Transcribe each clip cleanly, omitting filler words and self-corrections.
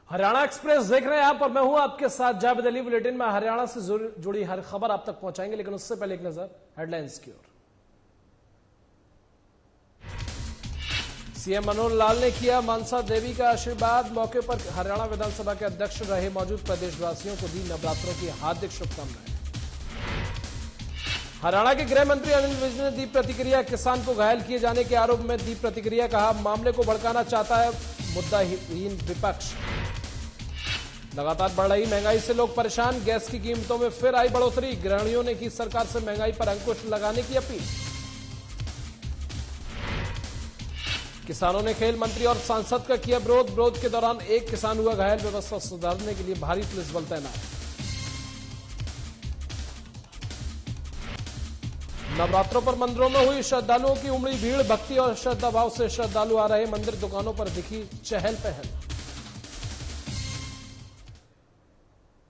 Haryana express देख रहे हैं आप और मैं हूं आपके साथ जावेद अली। बुलेटिन में हरियाणा से जुड़ी हर खबर आप तक पहुंचाएंगे, लेकिन उससे पहले एक नजर हेडलाइंस की ओर। सीएम मनोहर लाल ने किया मनसा देवी का आशीर्वाद। मौके पर हरियाणा विधानसभा के अध्यक्ष रहे मौजूद प्रदेशवासियों को दी नवरात्रों की हार्दिक शुभकामनाएं। हरियाणा के गृह मंत्री अनिल विज ने दी प्रतिक्रिया। किसान को घायल किए जाने के आरोप में दी प्रतिक्रिया। कहा, मामले को भड़काना चाहता है मुद्दाहीन विपक्ष। लगातार बढ़ रही महंगाई से लोग परेशान। गैस की कीमतों में फिर आई बढ़ोतरी। गृहिणियों ने की सरकार से महंगाई पर अंकुश लगाने की अपील। किसानों ने खेल मंत्री और सांसद का किया विरोध। विरोध के दौरान एक किसान हुआ घायल। व्यवस्था सुधारने के लिए भारी पुलिस बल तैनात। नवरात्रों पर मंदिरों में हुई श्रद्धालुओं की उमड़ी भीड़। भक्ति और श्रद्धा भाव से श्रद्धालु आ रहे। मंदिर दुकानों पर दिखी चहल पहल।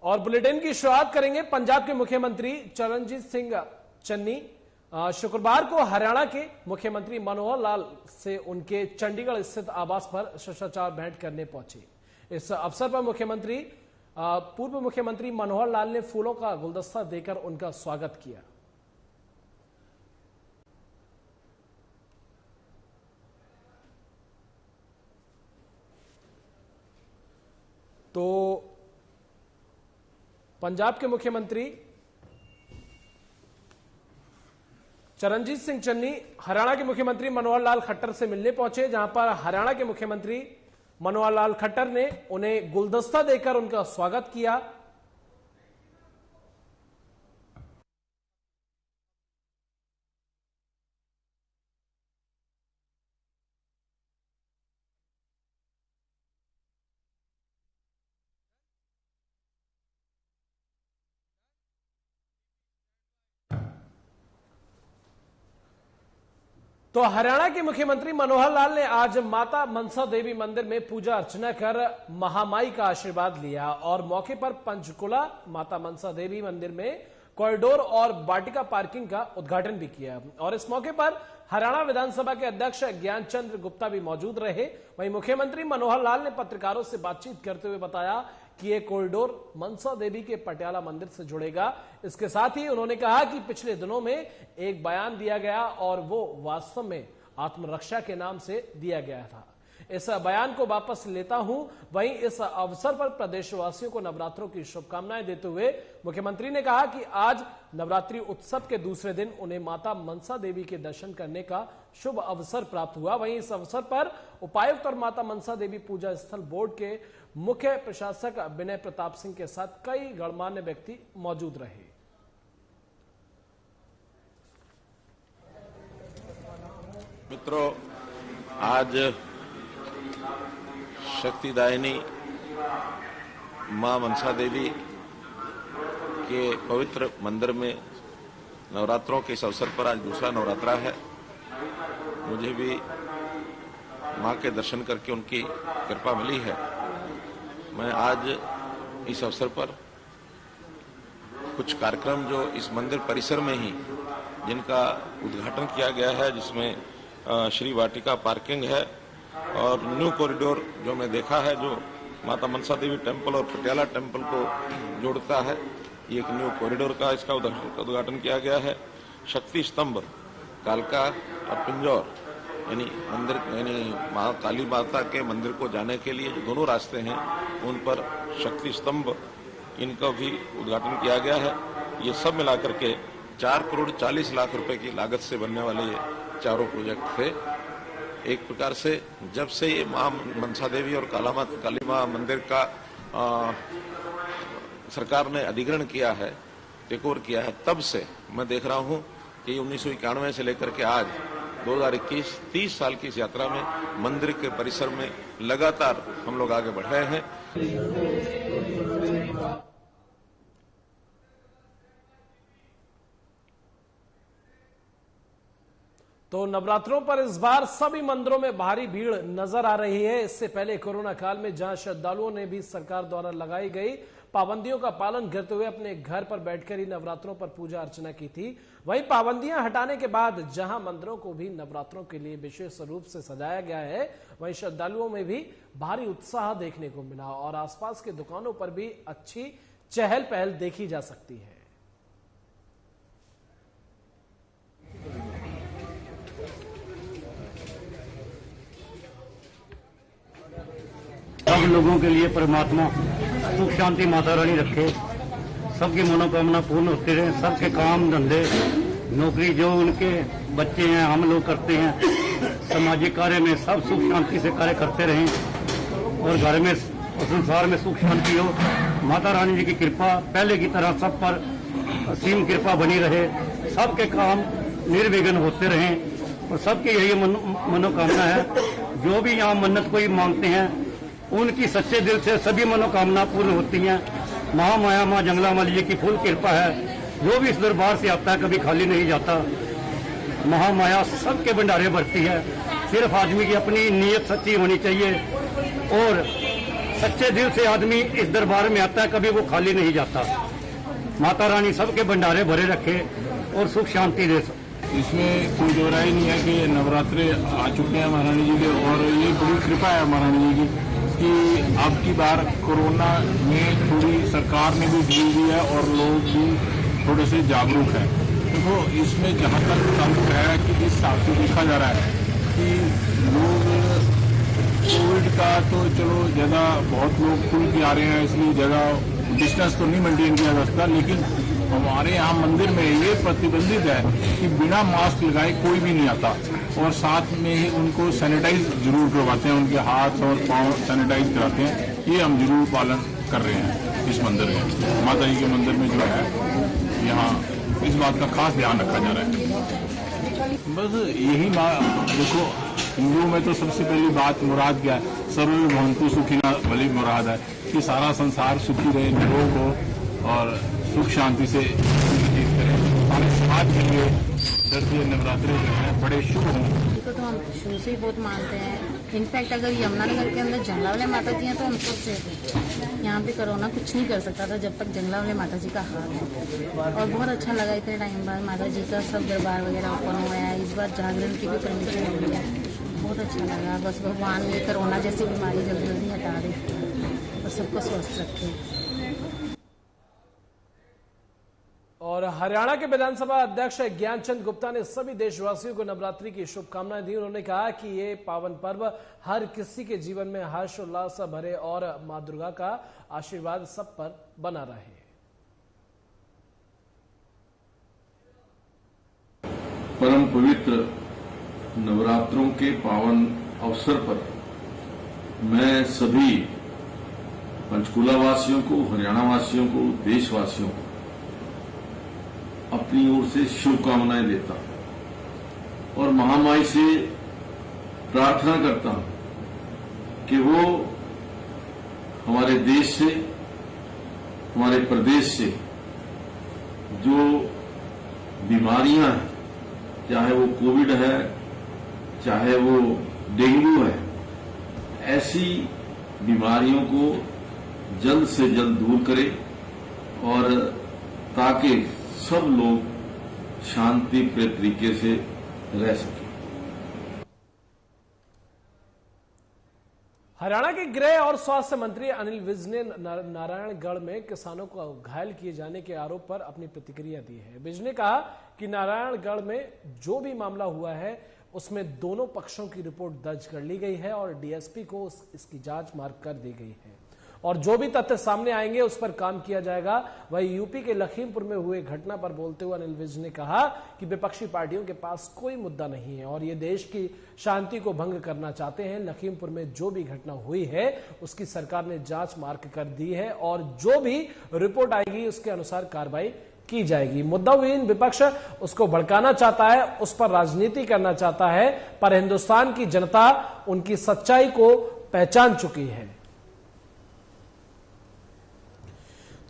और बुलेटिन की शुरुआत करेंगे पंजाब के मुख्यमंत्री चरणजीत सिंह चन्नी शुक्रवार को हरियाणा के मुख्यमंत्री मनोहर लाल से उनके चंडीगढ़ स्थित आवास पर शिष्टाचार भेंट करने पहुंचे। इस अवसर पर पूर्व मुख्यमंत्री मनोहर लाल ने फूलों का गुलदस्ता देकर उनका स्वागत किया। तो पंजाब के मुख्यमंत्री चरणजीत सिंह चन्नी हरियाणा के मुख्यमंत्री मनोहर लाल खट्टर से मिलने पहुंचे, जहां पर हरियाणा के मुख्यमंत्री मनोहर लाल खट्टर ने उन्हें गुलदस्ता देकर उनका स्वागत किया। तो हरियाणा के मुख्यमंत्री मनोहर लाल ने आज माता मनसा देवी मंदिर में पूजा अर्चना कर महामाई का आशीर्वाद लिया और मौके पर पंचकुला माता मनसा देवी मंदिर में कॉरिडोर और वाटिका पार्किंग का उद्घाटन भी किया। और इस मौके पर हरियाणा विधानसभा के अध्यक्ष ज्ञानचंद्र गुप्ता भी मौजूद रहे। वहीं मुख्यमंत्री मनोहर लाल ने पत्रकारों से बातचीत करते हुए बताया कि यह कॉरिडोर मनसा देवी के पटियाला मंदिर से जुड़ेगा। इसके साथ ही उन्होंने कहा कि पिछले दिनों में एक बयान दिया गया और वो वास्तव में आत्मरक्षा के नाम से दिया गया था। इस बयान को वापस लेता हूं। वहीं इस अवसर पर प्रदेशवासियों को नवरात्रों की शुभकामनाएं देते हुए मुख्यमंत्री ने कहा कि आज नवरात्रि उत्सव के दूसरे दिन उन्हें माता मनसा देवी के दर्शन करने का शुभ अवसर प्राप्त हुआ। वहीं इस अवसर पर उपायुक्त और माता मनसा देवी पूजा स्थल बोर्ड के मुख्य प्रशासक विनय प्रताप सिंह के साथ कई गणमान्य व्यक्ति मौजूद रहे। मित्रों, आज शक्तिदायिनी मां मनसा देवी के पवित्र मंदिर में नवरात्रों के इस अवसर पर आज दूसरा नवरात्रा है। मुझे भी मां के दर्शन करके उनकी कृपा मिली है। मैं आज इस अवसर पर कुछ कार्यक्रम जो इस मंदिर परिसर में ही जिनका उद्घाटन किया गया है, जिसमें श्री वाटिका पार्किंग है और न्यू कॉरिडोर जो मैं देखा है, जो माता मनसा देवी टेम्पल और पटियाला टेम्पल को जोड़ता है, ये एक न्यू कॉरिडोर का इसका उद्घाटन किया गया है। शक्ति स्तंभ कालका और पिंजौर यानी मंदिर मां काली माता के मंदिर को जाने के लिए जो दोनों रास्ते हैं उन पर शक्ति स्तंभ इनका भी उद्घाटन किया गया है। ये सब मिलाकर के 4 करोड़ 40 लाख रुपए की लागत से बनने वाले ये चारों प्रोजेक्ट थे। एक प्रकार से जब से ये मां मनसा देवी और काली मां मंदिर का सरकार ने अधिग्रहण किया है, टेकओवर किया है, तब से मैं देख रहा हूं कि 1991 से लेकर के आज 2021 30 साल की इस यात्रा में मंदिर के परिसर में लगातार हम लोग आगे बढ़ रहे हैं। तो नवरात्रों पर इस बार सभी मंदिरों में भारी भीड़ नजर आ रही है। इससे पहले कोरोना काल में जहां श्रद्धालुओं ने भी सरकार द्वारा लगाई गई पाबंदियों का पालन करते हुए अपने घर पर बैठकर ही नवरात्रों पर पूजा अर्चना की थी। वहीं पाबंदियां हटाने के बाद जहां मंदिरों को भी नवरात्रों के लिए विशेष रूप से सजाया गया है, वहीं श्रद्धालुओं में भी भारी उत्साह देखने को मिला और आसपास के दुकानों पर भी अच्छी चहल पहल देखी जा सकती है। सब लोगों के लिए परमात्मा सुख शांति माता रानी रखे, सबकी मनोकामना पूर्ण होते रहे, सबके काम धंधे नौकरी जो उनके बच्चे हैं हम लोग करते हैं, सामाजिक कार्य में सब सुख शांति से कार्य करते रहें और घर में और संसार में सुख शांति हो। माता रानी जी की कृपा पहले की तरह सब पर असीम कृपा बनी रहे, सबके काम निर्विघ्न होते रहें और सबकी यही मनोकामना है। जो भी यहाँ मन्नत कोई मांगते हैं उनकी सच्चे दिल से सभी मनोकामना पूर्ण होती हैं। महामाया माँ जंगला माली जी की फुल कृपा है, जो भी इस दरबार से आता है कभी खाली नहीं जाता। महामाया सबके भंडारे भरती है, सिर्फ आदमी की अपनी नीयत सच्ची होनी चाहिए और सच्चे दिल से आदमी इस दरबार में आता है, कभी वो खाली नहीं जाता। माता रानी सबके भंडारे भरे रखे और सुख शांति दे। इसमें कोई दो राय नहीं है कि नवरात्रे आ चुके हैं महारानी जी के और ये बड़ी कृपा है महारानी जी की कि अब की बार कोरोना में थोड़ी सरकार ने भी ढील दी है और लोग भी थोड़े से जागरूक हैं। देखो इसमें जहाँ तक तंत्र है कि जिस हिसाब से देखा जा रहा है कि लोग कोविड का तो चलो जगह बहुत लोग खुल के आ रहे हैं, इसलिए जगह डिस्टेंस तो नहीं मेंटेन किया जा सकता, लेकिन हमारे यहाँ मंदिर में ये प्रतिबंधित है कि बिना मास्क लगाए कोई भी नहीं आता और साथ में ही उनको सैनिटाइज जरूर करवाते हैं, उनके हाथ और पांव सैनिटाइज कराते हैं। ये हम जरूर पालन कर रहे हैं इस मंदिर में। माता जी के मंदिर में जो है यहाँ इस बात का खास ध्यान रखा जा रहा है। बस यही देखो हिंदुओं में तो सबसे पहली बात मुराद क्या है, सर्वे भवन्तु सुखिनः वाली मुराद है कि सारा संसार सुखी रहे, निरोग हो और सुख शांति से जीत करें। हमारे समाज के लिए सर्दी नवरात्रि जो है बड़े शुभ हों। तो हम शुरू से ही बहुत मानते हैं। इनफैक्ट अगर यमुनानगर के अंदर जंगला वाले माता जी हैं तो हम सबसे यहाँ पे कोरोना कुछ नहीं कर सकता था जब तक जंगला वाले माता जी का हाथ है। और बहुत अच्छा लगा इतने टाइम बाद माता जी का सब दरबार वगैरह ओपन हुआ है। इस बार जागरण की भी परमिशन मिली है, बहुत अच्छा लगा। बस भगवान ये कोरोना जैसी बीमारी जल्दी जल्दी हटा दे और सबको स्वस्थ रखे। और हरियाणा के विधानसभा अध्यक्ष ज्ञानचंद गुप्ता ने सभी देशवासियों को नवरात्रि की शुभकामनाएं दी। उन्होंने कहा कि ये पावन पर्व हर किसी के जीवन में हर्ष उल्लास भरे और मां दुर्गा का आशीर्वाद सब पर बना रहे। परम पवित्र नवरात्रों के पावन अवसर पर मैं सभी पंचकुला वासियों को, हरियाणा वासियों को, देशवासियों को अपनी ओर से शुभकामनाएं देता हूं और महामाई से प्रार्थना करता हूं कि वो हमारे देश से, हमारे प्रदेश से जो बीमारियां हैं, चाहे वो कोविड है, चाहे वो डेंगू है, ऐसी बीमारियों को जल्द से जल्द दूर करे और ताकि सब लोग शांति प्रिय तरीके से रह सकें। हरियाणा के गृह और स्वास्थ्य मंत्री अनिल विज ने नारायणगढ़ में किसानों को घायल किए जाने के आरोप पर अपनी प्रतिक्रिया दी है। विज ने कहा कि नारायणगढ़ में जो भी मामला हुआ है उसमें दोनों पक्षों की रिपोर्ट दर्ज कर ली गई है और डीएसपी को इसकी जांच मार्क कर दी गई है और जो भी तथ्य सामने आएंगे उस पर काम किया जाएगा। वहीं यूपी के लखीमपुर में हुए घटना पर बोलते हुए अनिल विज ने कहा कि विपक्षी पार्टियों के पास कोई मुद्दा नहीं है और ये देश की शांति को भंग करना चाहते हैं। लखीमपुर में जो भी घटना हुई है उसकी सरकार ने जांच मार्क कर दी है और जो भी रिपोर्ट आएगी उसके अनुसार कार्रवाई की जाएगी। मुद्दाविहीन विपक्ष उसको भड़काना चाहता है, उस पर राजनीति करना चाहता है, पर हिंदुस्तान की जनता उनकी सच्चाई को पहचान चुकी है।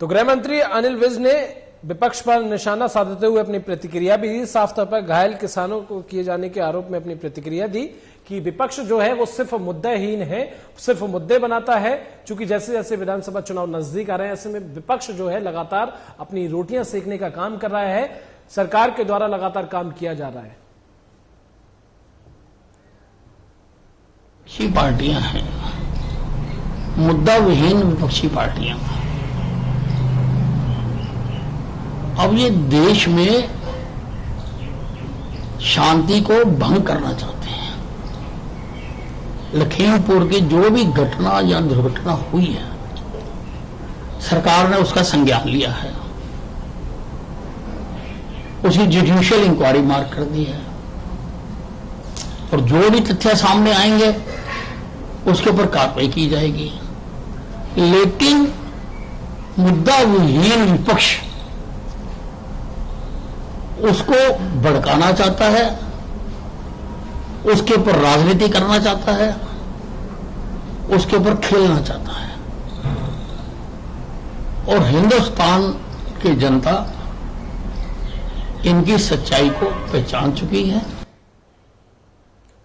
तो गृह मंत्री अनिल विज ने विपक्ष पर निशाना साधते हुए अपनी प्रतिक्रिया भी दी। साफ तौर पर घायल किसानों को किए जाने के आरोप में अपनी प्रतिक्रिया दी कि विपक्ष जो है वो सिर्फ मुद्देहीन है, सिर्फ मुद्दे बनाता है। चूंकि जैसे जैसे विधानसभा चुनाव नजदीक आ रहे हैं, ऐसे में विपक्ष जो है लगातार अपनी रोटियां सेकने का काम कर रहा है। सरकार के द्वारा लगातार काम किया जा रहा है। विपक्षी पार्टियां हैं, मुद्दा विहीन विपक्षी पार्टियां। अब ये देश में शांति को भंग करना चाहते हैं। लखीमपुर की जो भी घटना या दुर्घटना हुई है, सरकार ने उसका संज्ञान लिया है, उसकी जुडिशियल इंक्वायरी मार्क कर दी है और जो भी तथ्य सामने आएंगे उसके ऊपर कार्रवाई की जाएगी। लेकिन मुद्दा विहीन विपक्ष उसको भड़काना चाहता है, उसके ऊपर राजनीति करना चाहता है, उसके ऊपर खेलना चाहता है। और हिंदुस्तान की जनता इनकी सच्चाई को पहचान चुकी है।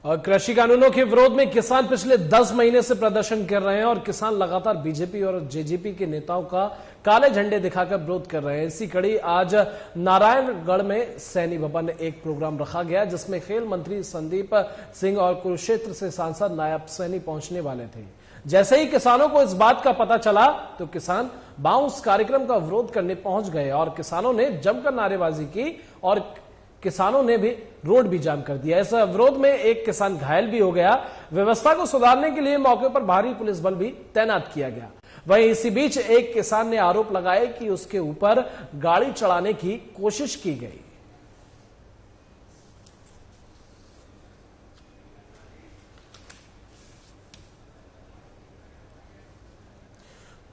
और कृषि कानूनों के विरोध में किसान पिछले 10 महीने से प्रदर्शन कर रहे हैं और किसान लगातार बीजेपी और जेजेपी के नेताओं का काले झंडे दिखाकर विरोध कर रहे हैं। इसी कड़ी आज नारायणगढ़ में सैनी भवन में एक प्रोग्राम रखा गया, जिसमें खेल मंत्री संदीप सिंह और कुरुक्षेत्र से सांसद नायब सैनी पहुंचने वाले थे। जैसे ही किसानों को इस बात का पता चला तो किसान बाउंस कार्यक्रम का विरोध करने पहुंच गए और किसानों ने जमकर नारेबाजी की और किसानों ने भी रोड भी जाम कर दिया। इस विरोध में एक किसान घायल भी हो गया। व्यवस्था को सुधारने के लिए मौके पर भारी पुलिस बल भी तैनात किया गया। वहीं इसी बीच एक किसान ने आरोप लगाया कि उसके ऊपर गाड़ी चढ़ाने की कोशिश की गई।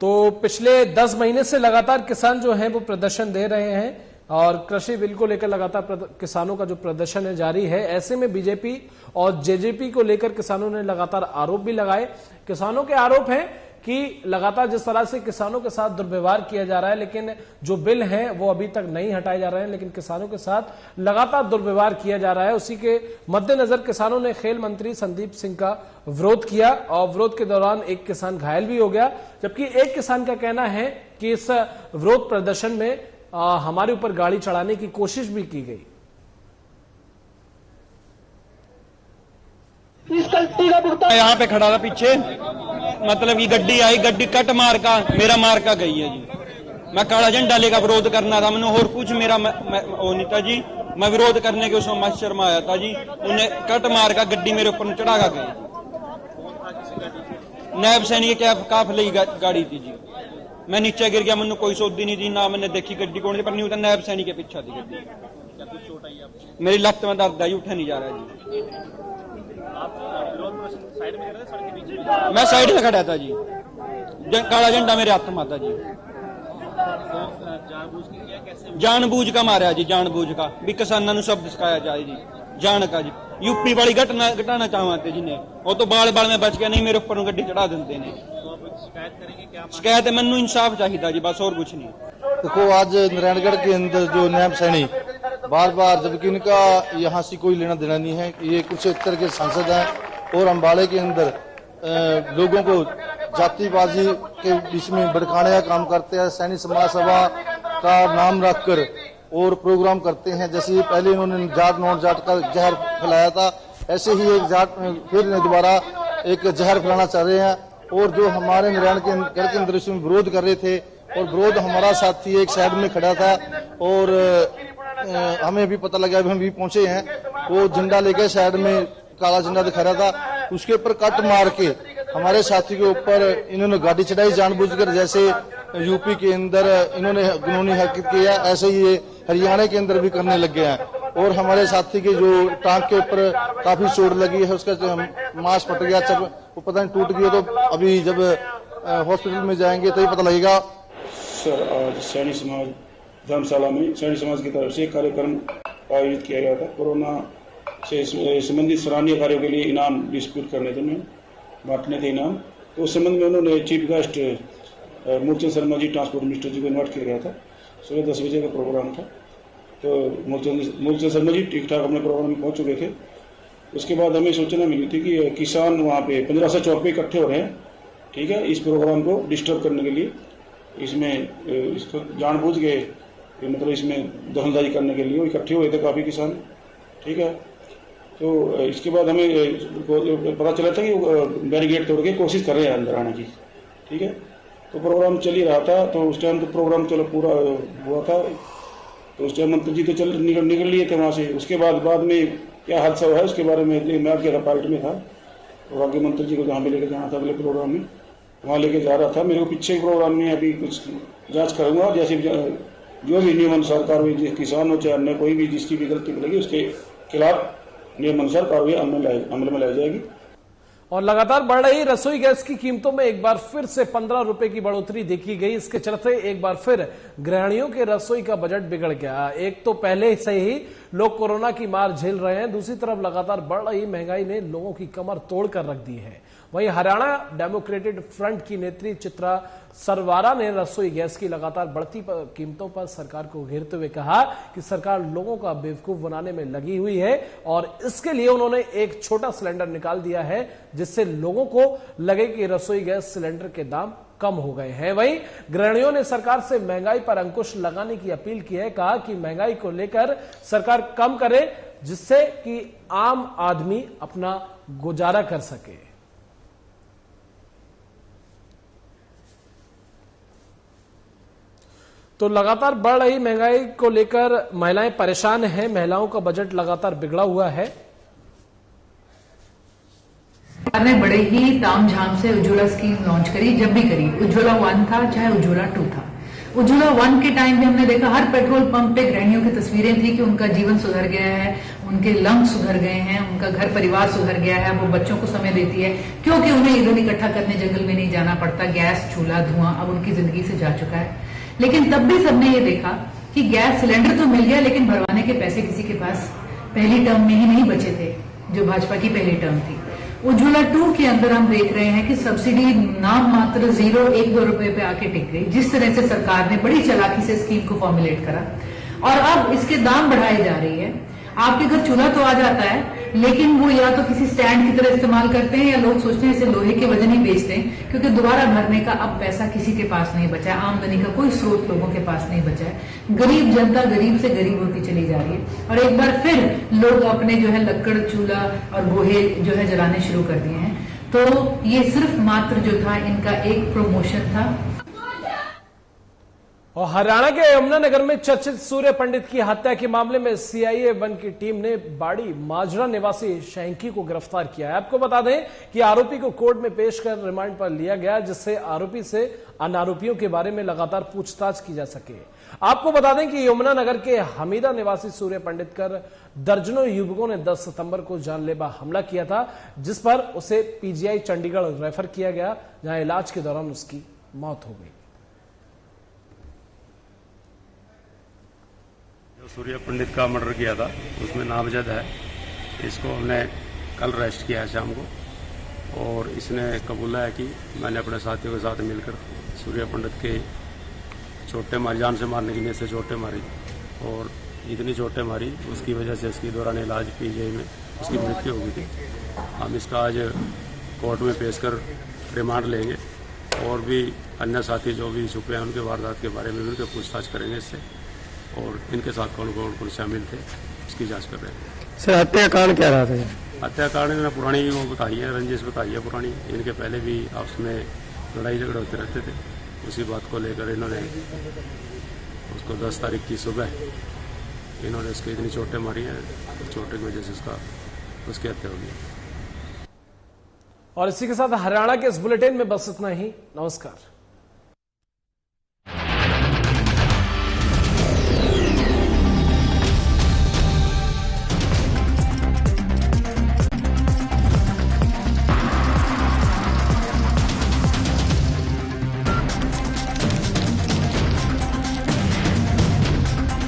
तो पिछले 10 महीने से लगातार किसान जो हैं वो प्रदर्शन दे रहे हैं और कृषि बिल को लेकर लगातार किसानों का जो प्रदर्शन है जारी है। ऐसे में बीजेपी और जेजेपी को लेकर किसानों ने लगातार आरोप भी लगाए। किसानों के आरोप हैं कि लगातार जिस तरह से किसानों के साथ दुर्व्यवहार किया जा रहा है, लेकिन जो बिल हैं वो अभी तक नहीं हटाए जा रहे हैं, लेकिन किसानों के साथ लगातार दुर्व्यवहार किया जा रहा है। उसी के मद्देनजर किसानों ने खेल मंत्री संदीप सिंह का विरोध किया और विरोध के दौरान एक किसान घायल भी हो गया। जबकि एक किसान का कहना है कि इस विरोध प्रदर्शन में हमारे ऊपर गाड़ी चढ़ाने की कोशिश भी की गई। यहाँ पे खड़ा था पीछे, मतलब कि गड्डी आई, गड्डी कट मार का मेरा मार का गई है जी। मैं काला झंडा लेकर विरोध करना था, मैंने और कुछ मेरा वो नहीं था जी। मैं विरोध करने के उसमें मत शर्माया था जी। उन्हें कट मार का गड्डी मेरे ऊपर चढ़ा का गई। नायब सैनी के काफिले की गाड़ी थी जी। मैं नीचे गिर गया, मैंने कोई सोधी नहीं थी, ना मैंने देखी गड्डी कौन सी, पर नहीं होता नायब सैनी के पीछे थी गड्डी। मेरी लत में दर्द है, उठा नहीं जा रहा जी। मैं साइड में खड़ा था जी, काला झंडा मेरे हाथ में था जी। जानबूझ का मारा जी, जानबूझ का भी किसानों को शब्द सिखाया जाए जी, जान का जी। यूपी वाली घटाना चाहते जिन्हें, वो तो बाल बाल में बच गया, नहीं मेरे ऊपर गड्डी चढ़ा देते ने। शिकायत है, मैनू इंसाफ चाहिए जी, बस और कुछ नहीं। देखो आज नारायणगढ़ के अंदर जो नायब सैनी बार बार, जबकि इनका यहाँ से कोई लेना देना नहीं है, ये कुरुक्षेत्र के सांसद हैं और अम्बाड़े के अंदर लोगों को जातिबाजी के बीच में भड़काने का काम करते हैं। सैनी समाज सभा का नाम रखकर और प्रोग्राम करते हैं। जैसे पहले इन्होंने जाट नॉन जाट का जहर फैलाया था, ऐसे ही एक जाट फिर दोबारा एक जहर फैलाना चाह रहे हैं। और जो हमारे नारायणगढ़ के अंदर इसमें विरोध कर रहे थे, और विरोध हमारा साथी एक साइड में खड़ा था और हमें भी पता लगा, हम भी पहुंचे हैं, वो झंडा लेके साइड में काला झंडा दिखा रहा था, उसके ऊपर कट मार के हमारे साथी के ऊपर इन्होंने गाड़ी चढ़ाई जानबूझकर। जैसे यूपी के अंदर इन्होंने कानूनी हरकत किया, ऐसे ही ये हरियाणा के अंदर भी करने लग गए हैं। और हमारे साथी के जो टांग के ऊपर काफी चोट लगी है, उसका मांस फट गया, वो पता नहीं टूट गया। तो अभी जब हॉस्पिटल में जाएंगे तो ही पता लगेगा। सर आज सैनी समाज धर्मशाला में सैनी समाज की तरफ से कार्यक्रम आयोजित किया गया था। कोरोना से संबंधित सराहनीय कार्यों के लिए इनाम डिस्ट्रीब्यूट करने थे, बांटने थे इनाम। तो उस संबंध में उन्होंने chief guest Moolchand Sharma ji transport minister जी को इन्वाइट किया गया था। सुबह 10 बजे का प्रोग्राम था। तो मूलचंद शर्मा जी ठीक ठाक अपने प्रोग्राम में पहुंच चुके थे। उसके बाद हमें सूचना मिली थी कि किसान वहाँ पे 15 से चौक पे इकट्ठे हो रहे हैं, ठीक है, इस प्रोग्राम को डिस्टर्ब करने के लिए, इसमें इसको जानबूझ के मतलब इसमें दखलंदाजी करने के लिए इकट्ठे हुए थे काफ़ी किसान, ठीक है। तो इसके बाद हमें पता चला था कि बैरिकेड तोड़ के कोशिश कर रहे हैं अंदर आने की, ठीक है। तो प्रोग्राम चल ही रहा था, तो उस टाइम तो प्रोग्राम चलो पूरा हुआ था, तो उस टाइम मंत्री जी तो निकल लिए थे वहाँ से। उसके बाद में क्या हादसा हुआ है उसके बारे में मैं आपके पार्टी में था, और आगे मंत्री जी को जहाँ पे लेके जाना था अगले प्रोग्राम में, वहाँ लेके जा रहा था। मेरे को पीछे प्रोग्राम में अभी कुछ जांच करूंगा, जैसे जो भी नियम अनुसार कार्रवाई किसान हो चाहे अन्य कोई भी जिसकी भी गलती मिलेगी उसके खिलाफ नियम अनुसार कार्रवाई अमल में लाई जाएगी। और लगातार बढ़ रही रसोई गैस की कीमतों में एक बार फिर से 15 रुपए की बढ़ोतरी देखी गई। इसके चलते एक बार फिर गृहिणियों के रसोई का बजट बिगड़ गया। एक तो पहले से ही लोग कोरोना की मार झेल रहे हैं, दूसरी तरफ लगातार बढ़ रही महंगाई ने लोगों की कमर तोड़ कर रख दी है। वहीं हरियाणा डेमोक्रेटिक फ्रंट की नेत्री चित्रा सरवारा ने रसोई गैस की लगातार बढ़ती कीमतों पर सरकार को घेरते हुए कहा कि सरकार लोगों का बेवकूफ बनाने में लगी हुई है और इसके लिए उन्होंने एक छोटा सिलेंडर निकाल दिया है, जिससे लोगों को लगे कि रसोई गैस सिलेंडर के दाम कम हो गए हैं। वहीं गृहिणियों ने सरकार से महंगाई पर अंकुश लगाने की अपील की है। कहा कि महंगाई को लेकर सरकार कम करे, जिससे कि आम आदमी अपना गुजारा कर सके। तो लगातार बढ़ रही महंगाई को लेकर महिलाएं परेशान हैं। महिलाओं का बजट लगातार बिगड़ा हुआ है। सरकार ने बड़े ही तामझाम से उज्ज्वला स्कीम लॉन्च करी, जब भी करी। उज्ज्वला 1 था चाहे उज्ज्वला 2 था। उज्ज्वला 1 के टाइम पे हमने देखा हर पेट्रोल पंप पे गृहिणियों की तस्वीरें थी कि उनका जीवन सुधर गया है, उनके लंग्स सुधर गए हैं, उनका घर परिवार सुधर गया है, वो बच्चों को समय देती है क्योंकि उन्हें ईंधन इकट्ठा करने जंगल में नहीं जाना पड़ता। गैस चूल्हा धुआं अब उनकी जिंदगी से जा चुका है। लेकिन तब भी सबने ये देखा कि गैस सिलेंडर तो मिल गया, लेकिन भरवाने के पैसे किसी के पास पहली टर्म में ही नहीं बचे थे, जो भाजपा की पहली टर्म थी। उज्ज्वला 2 के अंदर हम देख रहे हैं कि सब्सिडी नाम मात्र 0-1-2 रुपए पे आके टिक गई। जिस तरह से सरकार ने बड़ी चालाकी से स्कीम को फॉर्मुलेट करा और अब इसके दाम बढ़ाए जा रही है। आपके घर चूल्हा तो आ जाता है, लेकिन वो या तो किसी स्टैंड की तरह इस्तेमाल करते हैं या लोग सोचते हैं इसे लोहे के वजन ही बेचते हैं, क्योंकि दोबारा भरने का अब पैसा किसी के पास नहीं बचा है। आमदनी का कोई स्रोत लोगों के पास नहीं बचा है। गरीब जनता गरीब से गरीब होती चली जा रही है और एक बार फिर लोग अपने जो है लक्कड़ चूल्हा और गोहे जो है जलाने शुरू कर दिए हैं। तो ये सिर्फ मात्र जो था इनका एक प्रमोशन था। और हरियाणा के यमुनानगर में चर्चित सूर्य पंडित की हत्या के मामले में सीआईए 1 की टीम ने बाड़ी माजरा निवासी शैंकी को गिरफ्तार किया है। आपको बता दें कि आरोपी को कोर्ट में पेश कर रिमांड पर लिया गया, जिससे आरोपी से अन्य आरोपियों के बारे में लगातार पूछताछ की जा सके। आपको बता दें कि यमुनानगर के हमीदा निवासी सूर्य पंडित पर दर्जनों युवकों ने 10 सितंबर को जानलेवा हमला किया था, जिस पर उसे पीजीआई चंडीगढ़ रेफर किया गया, जहां इलाज के दौरान उसकी मौत हो गई। जो सूर्य पंडित का मर्डर किया था उसमें नामजद है। इसको हमने कल अरेस्ट किया है शाम को, और इसने कबूला है कि मैंने अपने साथियों के साथ मिलकर सूर्य पंडित के चोटें मारी, जान से मारने की नीयत से चोटें मारी, और इतनी चोटें मारी उसकी वजह से इसकी दौरान इलाज पीजीआई में उसकी मृत्यु हो गई थी। हम इसका आज कोर्ट में पेश कर रिमांड लेंगे और भी अन्य साथी जो भी छुपे हैं उनके वारदात के बारे में भी उनके पूछताछ करेंगे इससे, और इनके साथ कौन कौन शामिल थे इसकी जांच कर रहे हैं। सर हत्याकांड क्या रहा था? हत्याकांड ने पुरानी वो बताई है, रंजिश बताई है पुरानी। इनके पहले भी आपस में लड़ाई झगड़े होते रहते थे। उसी बात को लेकर इन्होंने उसको 10 तारीख की सुबह इन्होंने उसको इतनी चोटें मारी हैं, चोटें की वजह से उसकी हत्या हो गई। और इसी के साथ हरियाणा के इस बुलेटिन में बस इतना ही। नमस्कार।